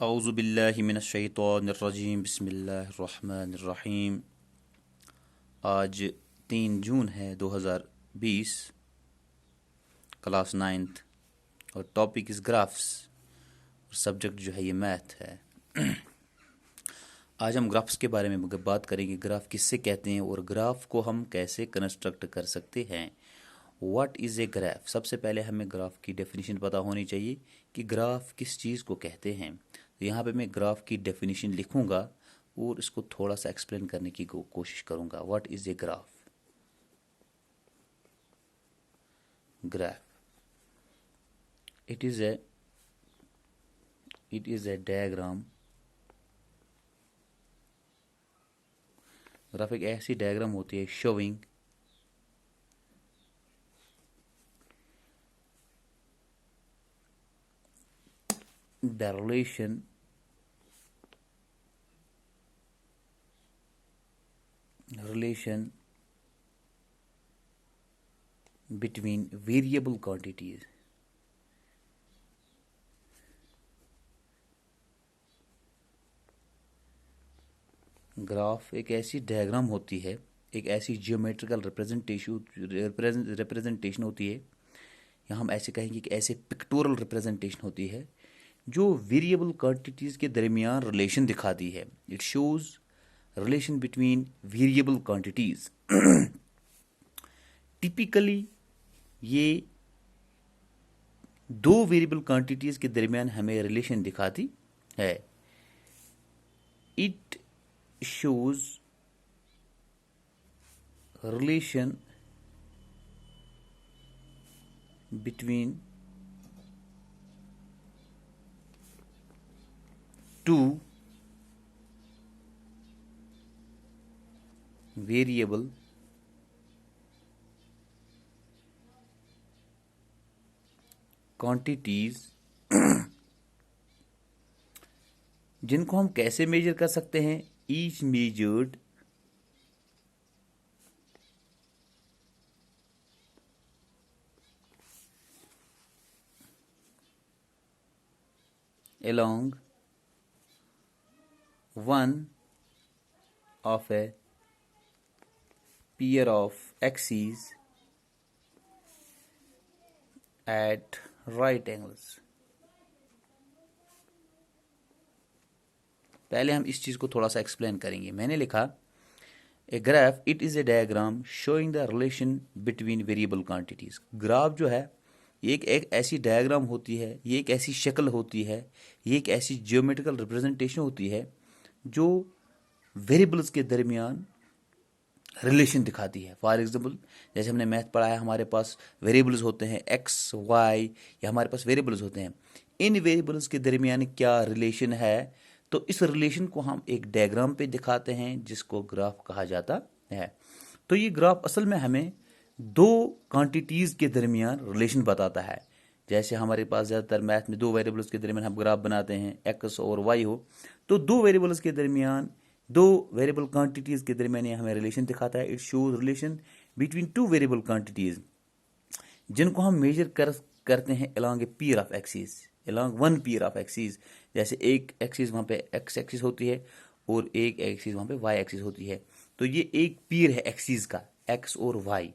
औज़ुबिल्लाहि मिनश्शैतानिर्रजीम बिस्मिल्लाहिर्रहमानिर्रहीम। आज 3 जून है 2020, क्लास 9th, और टॉपिक इज़ ग्राफ्स और सब्जेक्ट जो है ये मैथ है। आज हम ग्राफ्स के बारे में बात करेंगे। ग्राफ किससे कहते हैं और ग्राफ को हम कैसे कंस्ट्रक्ट कर सकते हैं। What is a graph? सबसे पहले हमें ग्राफ की डेफिनेशन पता होनी चाहिए कि ग्राफ किस चीज़ को कहते हैं। तो यहाँ पे मैं ग्राफ की डेफिनेशन लिखूँगा और इसको थोड़ा सा एक्सप्लेन करने की कोशिश करूँगा। What is a graph? Graph it is A diagram. Graph एक ऐसी डायग्राम होती है showing the relation between variable quantities। Graph एक ऐसी डायग्राम होती है, एक ऐसी जियोमेट्रिकल रिप्रेजेंटेशन होती है, या हम ऐसे कहेंगे कि ऐसे पिक्टोरल रिप्रेजेंटेशन होती है जो वेरिएबल क्वांटिटीज़ के दरमियान रिलेशन दिखाती है। It shows relation between variable quantities. Typically ये दो वेरिएबल क्वांटिटीज़ के दरमियान हमें रिलेशन दिखाती है। It shows relation between two variable quantities जिनको हम कैसे मेजर कर सकते हैं। Each measured along one of a pair of axes at right angles। पहले हम इस चीज़ को थोड़ा सा एक्सप्लेन करेंगे। मैंने लिखा a graph it is A diagram showing the relation between variable quantities. Graph जो है ये एक ऐसी डायग्राम होती है, ये एक ऐसी शक्ल होती है, ये एक ऐसी जियोमेट्रिकल रिप्रेजेंटेशन होती है जो वेरिएबल्स के दरमियान रिलेशन दिखाती है। फॉर एग्जांपल, जैसे हमने मैथ पढ़ा है, हमारे पास वेरिएबल्स होते हैं एक्स वाई, या हमारे पास वेरिएबल्स होते हैं। इन वेरिएबल्स के दरमियान क्या रिलेशन है, तो इस रिलेशन को हम एक डायग्राम पे दिखाते हैं जिसको ग्राफ कहा जाता है। तो ये ग्राफ असल में हमें दो क्वांटिटीज़ के दरमियान रिलेशन बताता है। जैसे हमारे पास ज़्यादातर मैथ में दो वेरिएबल्स के दरमियान हम ग्राफ बनाते हैं, एक्स और वाई हो, तो दो वेरिएबल्स के दरमियान, दो वेरिएबल क्वांटिटीज़ के दरमियान ये हमें रिलेशन दिखाता है। It shows relation between two variable quantities जिनको हम मेजर करते हैं along A peer of axis, along one peer of axis. जैसे एक एक्सिस वहाँ पे एक्स एक्सिस होती है और एक एक्सिस वहाँ पे वाई एक्सिस होती है। तो ये एक पीयर है एक्सिस का, एक्स और वाई,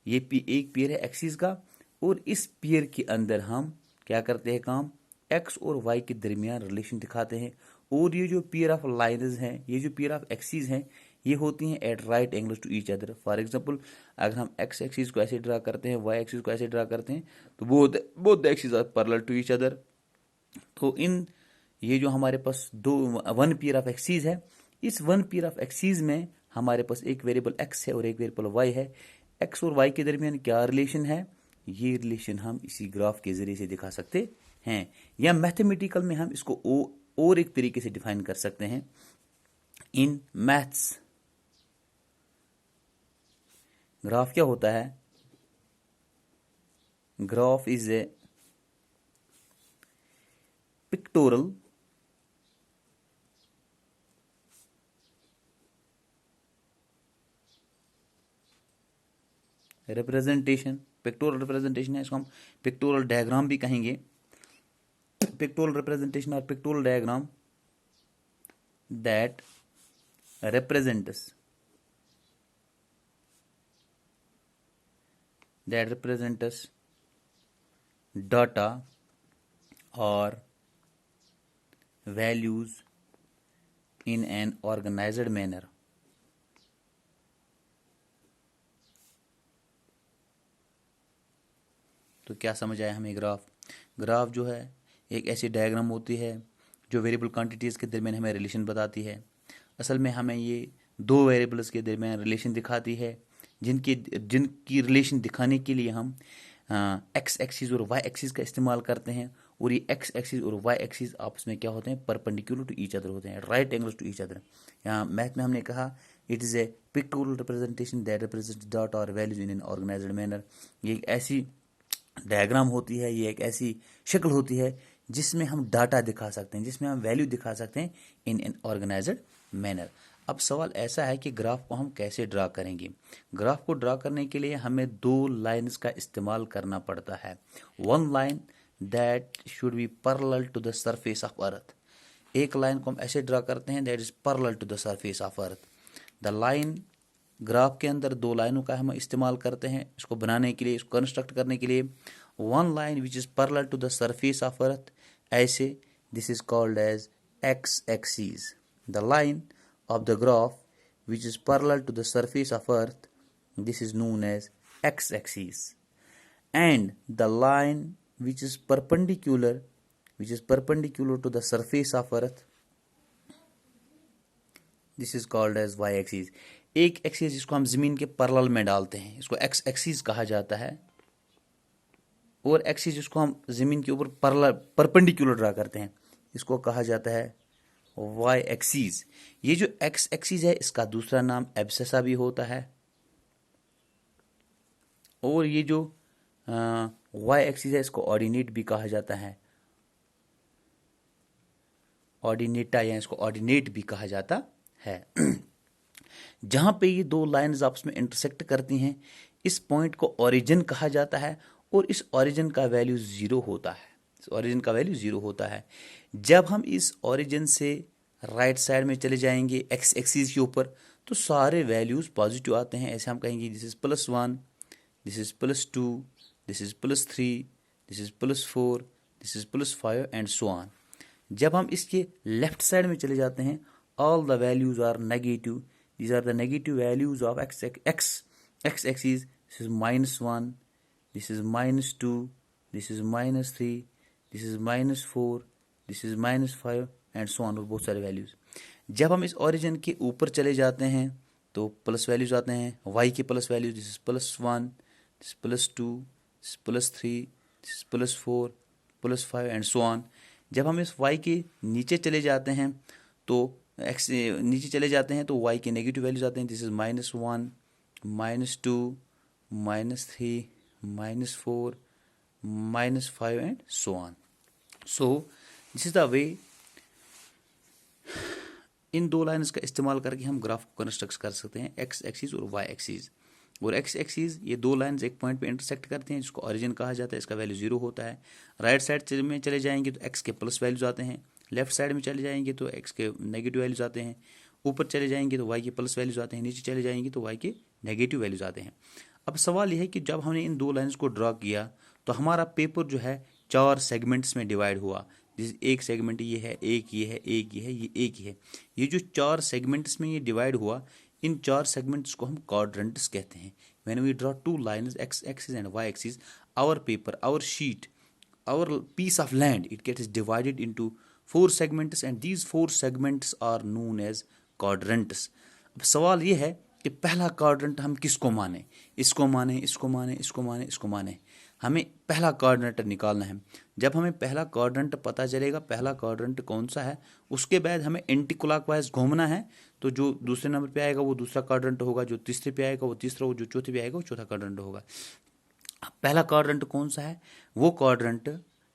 ये एक पीयर है एक्सिस का। और इस पीयर के अंदर हम क्या करते हैं काम, एक्स और वाई के दरमियान रिलेशन दिखाते हैं। और ये जो पीयर ऑफ लाइन्स हैं, ये जो पीयर ऑफ एक्सिस हैं, ये होती हैं at right angles to each other. For example, अगर हम एक्स एक्सिस को ऐसे ड्रा करते हैं, वाई एक्सिस को ऐसे ड्रा करते हैं, तो both the axis are parallel to each other. तो ये जो हमारे पास दो वन पीयर ऑफ एक्सिस है, इस वन पीयर ऑफ एक्सिस में हमारे पास एक वेरिएबल एक्स है और एक वेरिएबल वाई है। एक्स और वाई के दरमियान क्या रिलेशन है, ये रिलेशन हम इसी ग्राफ के जरिए से दिखा सकते हैं। या मैथमेटिकल में हम इसको और एक तरीके से डिफाइन कर सकते हैं। इन मैथ्स ग्राफ क्या होता है? Graph is a pectoral representation. Pectoral representation है, इसको हम पिक्टोरल डायग्राम भी कहेंगे। pictorial representation or pictorial diagram that represents data or values in an organized manner. तो क्या समझ आया हमें? ग्राफ जो है एक ऐसी डायग्राम होती है जो वेरिएबल क्वांटिटीज़ के दरमियान हमें रिलेशन बताती है। असल में हमें ये दो वेरिएबल्स के दरमियान रिलेशन दिखाती है, जिनकी रिलेशन दिखाने के लिए हम एक्स एक्सिस और वाई एक्सिस का इस्तेमाल करते हैं। और ये एक्स एक्सिस और वाई एक्सिस आपस में क्या होते हैं? परपेंडिकुलर टू ईच अदर होते हैं, right angles to each other. यहाँ मैथ में हमने कहा it is a pictorial representation that represents data और values in an organised manner. ये एक ऐसी डायग्राम होती है, ये एक ऐसी शक्ल होती है जिसमें हम डाटा दिखा सकते हैं, जिसमें हम वैल्यू दिखा सकते हैं इन एन ऑर्गेनाइज्ड मैनर। अब सवाल ऐसा है कि ग्राफ को हम कैसे ड्रा करेंगे? ग्राफ को ड्रा करने के लिए हमें दो लाइंस का इस्तेमाल करना पड़ता है। One line that should be parallel to the surface of earth. एक लाइन को हम ऐसे ड्रा करते हैं that is parallel to the surface of earth. The line, graph के अंदर दो लाइनों का हम इस्तेमाल करते हैं इसको बनाने के लिए, इसको कंस्ट्रक्ट करने के लिए। One line which is parallel to the surface of earth, ऐसे this is called as x axis. The line of the graph which is parallel to the surface of earth, this is known as x-axis. And the line which is perpendicular to the surface of earth, this is called as y-axis. एक axis जिसको हम जमीन के parallel में डालते हैं इसको x axis कहा जाता है, और एक्सिस जिसको हम जमीन के ऊपर परपेंडिकुलर ड्रा करते हैं इसको कहा जाता है वाई एक्सिस। ये जो एक्स एक्सिस है इसका दूसरा नाम एब्सेसा भी होता है, और ये जो वाई एक्सिस है इसको ऑर्डिनेट भी कहा जाता है, ऑर्डिनेटा या इसको ऑर्डिनेट भी कहा जाता है। जहां पे ये दो लाइंस आपस में इंटरसेक्ट करती हैं इस पॉइंट को ओरिजिन कहा जाता है, और इस ओरिजिन का वैल्यू जीरो होता है। इस ओरिजिन का वैल्यू जीरो होता है। जब हम इस ओरिजिन से राइट साइड में चले जाएंगे एक्स एक्सिस के ऊपर तो सारे वैल्यूज पॉजिटिव आते हैं। ऐसे हम कहेंगे this is +1, this is +2, this is +3, this is +4, this is +5 and so on. जब हम इसके लेफ्ट साइड में चले जाते हैं all the values are negative, these are the negative values of x axis. This is -1, this is -2, this is -3, this is -4, this is -5 and so on, और बहुत सारे वैल्यूज। जब हम इस ओरिजिन के ऊपर चले जाते हैं तो प्लस वैल्यूज आते हैं, वाई के plus values, this is +1, this +2, this +3, this +4, +5 and so on. जब हम इस वाई के नीचे चले जाते हैं तो एक्स नीचे चले जाते हैं तो वाई के नेगेटिव वैल्यूज आते हैं, this is -1, -2, -3, -4, -5 and so on. So this is the way, इन दो लाइन्स का इस्तेमाल करके हम ग्राफ को कंस्ट्रक्ट कर सकते हैं, एक्स एक्सिस और वाई एक्सिस। और एक्स एक्सिस ये दो लाइन्स एक पॉइंट पे इंटरसेक्ट करते हैं जिसको ओरिजिन कहा जाता है, इसका वैल्यू जीरो होता है। राइट साइड में चले जाएंगे तो एक्स के प्लस वैल्यूज आते हैं, लेफ्ट साइड में चले जाएंगे तो एक्स के नेगेटिव वैल्यूज आते हैं, ऊपर चले जाएंगे तो वाई के प्लस वैल्यूज आते हैं, नीचे चले जाएंगे तो वाई के नेगेटिव वैल्यूज आते हैं। अब सवाल यह है कि जब हमने इन दो लाइन्स को ड्रा किया तो हमारा पेपर जो है 4 सेगमेंट्स में डिवाइड हुआ। जिस एक सेगमेंट ये है, एक ये है, एक ये है, ये एक ही है। ये जो 4 सेगमेंट्स में ये डिवाइड हुआ, इन 4 सेगमेंट्स को हम क्वाड्रेंट्स कहते हैं। When we draw 2 lines x axis and y axis, our paper, our sheet, our piece of land, it gets divided into 4 segments and these 4 segments are known as quadrants. अब सवाल ये है कि पहला क्वाड्रेंट हम किसको माने? इसको माने, इसको माने, इसको माने, इसको माने। हमें पहला क्वाड्रेंट निकालना है। जब हमें पहला क्वाड्रेंट पता चलेगा पहला क्वाड्रेंट कौन सा है, उसके बाद हमें एंटी क्लॉकवाइज घूमना है। तो जो दूसरे नंबर पे आएगा वो दूसरा क्वाड्रेंट होगा, जो तीसरे पे आएगा वो तीसरा, वो जो चौथे पे आएगा वो चौथा क्वाड्रेंट होगा। पहला क्वाड्रेंट कौन सा है? वो क्वाड्रेंट,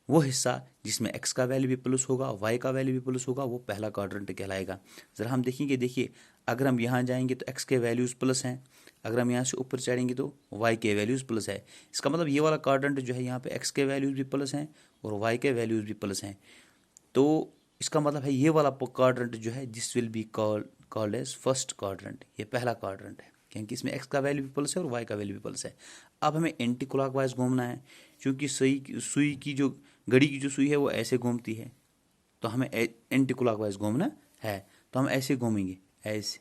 वो हिस्सा जिसमें एक्स का वैल्यू भी प्लस होगा, वाई का वैल्यू भी प्लस होगा, वो पहला क्वाड्रेंट कहलाएगा। जरा हम देखेंगे, देखिए अगर हम यहाँ जाएंगे तो एक्स के वैल्यूज़ प्लस हैं, अगर हम यहाँ से ऊपर चढ़ेंगे तो वाई के वैल्यूज़ प्लस है। इसका मतलब ये वाला क्वाड्रेंट जो है यहाँ पे एक्स के वैल्यूज़ भी प्लस हैं और वाई के वैल्यूज भी प्लस हैं। तो इसका मतलब है ये वाला क्वाड्रेंट जो है this will be called as first quadrant, ये पहला क्वाड्रेंट है क्योंकि इसमें एक्स का वैल्यू भी प्लस है और वाई का वैल्यू भी प्लस है। अब हमें एंटी क्लॉकवाइज घूमना है, क्योंकि सुई की जो घड़ी की जो सुई है वो ऐसे घूमती है, तो हमें एंटी क्लॉकवाइज घूमना है। तो हम ऐसे घूमेंगे, ऐसे।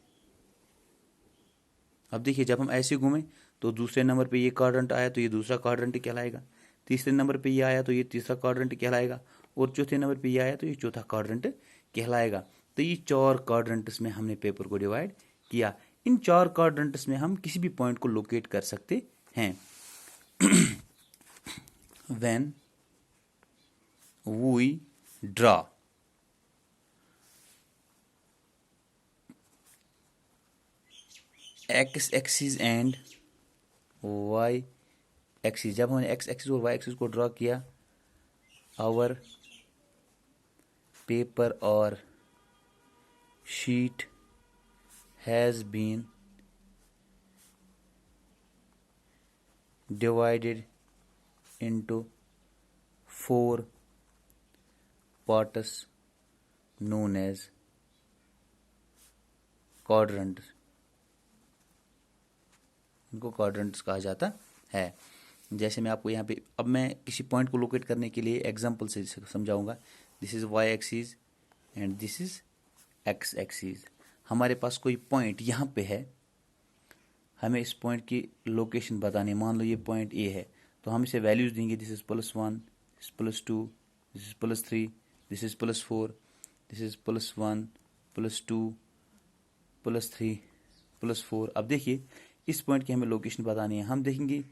अब देखिए जब हम ऐसे घूमें तो दूसरे नंबर पे ये क्वाड्रेंट आया तो ये दूसरा क्वाड्रेंट कहलाएगा, तीसरे नंबर पे ये आया तो ये तीसरा क्वाड्रेंट कहलाएगा, और चौथे नंबर पे ये आया तो ये चौथा क्वाड्रेंट कहलाएगा। तो ये 4 क्वाड्रेंट्स में हमने पेपर को डिवाइड किया। इन 4 क्वाड्रेंट्स में हम किसी भी पॉइंट को लोकेट कर सकते हैं। When we draw x axis and y axis, जब हमने एक्स एक्सिस और वाई एक्सिस को ड्रॉ किया, आवर पेपर और sheet has been divided into 4 parts known as quadrants। इनको क्वाड्रेंट्स कहा जाता है। जैसे मैं आपको यहाँ पे, अब मैं किसी पॉइंट को लोकेट करने के लिए एग्जांपल से समझाऊंगा। This is y axis and this is x axis. हमारे पास कोई पॉइंट यहाँ पे है, हमें इस पॉइंट की लोकेशन बतानी, मान लो ये पॉइंट ए है, तो हम इसे वैल्यूज देंगे। This is +1, this is +2, this is +3, this is +4, this is +1, +2, +3, +4। अब देखिए इस पॉइंट की हमें लोकेशन बतानी है। हम देखेंगे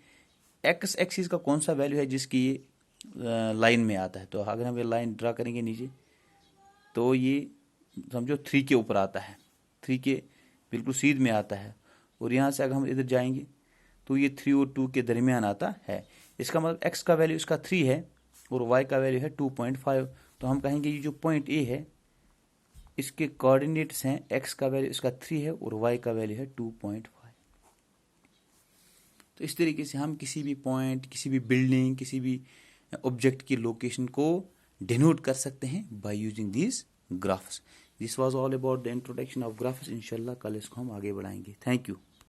एक्स एक्सिस का कौन सा वैल्यू है जिसकी ये लाइन में आता है। तो अगर हम ये लाइन ड्रा करेंगे नीचे, तो ये समझो 3 के ऊपर आता है, 3 के बिल्कुल सीध में आता है, और यहाँ से अगर हम इधर जाएंगे तो ये 3 और 2 के दरमियान आता है। इसका मतलब एक्स का वैल्यू इसका 3 है और वाई का वैल्यू है 2.5। तो हम कहेंगे ये जो पॉइंट ए है इसके कोऑर्डिनेट्स हैं, एक्स का वैल्यू इसका 3 है और वाई का वैल्यू है 2.5। तो इस तरीके से हम किसी भी पॉइंट, किसी भी बिल्डिंग, किसी भी ऑब्जेक्ट की लोकेशन को डिनोट कर सकते हैं by using this graphs. This was all about the introduction of graphs. इंशाल्लाह कल इसको हम आगे बढ़ाएंगे। Thank you.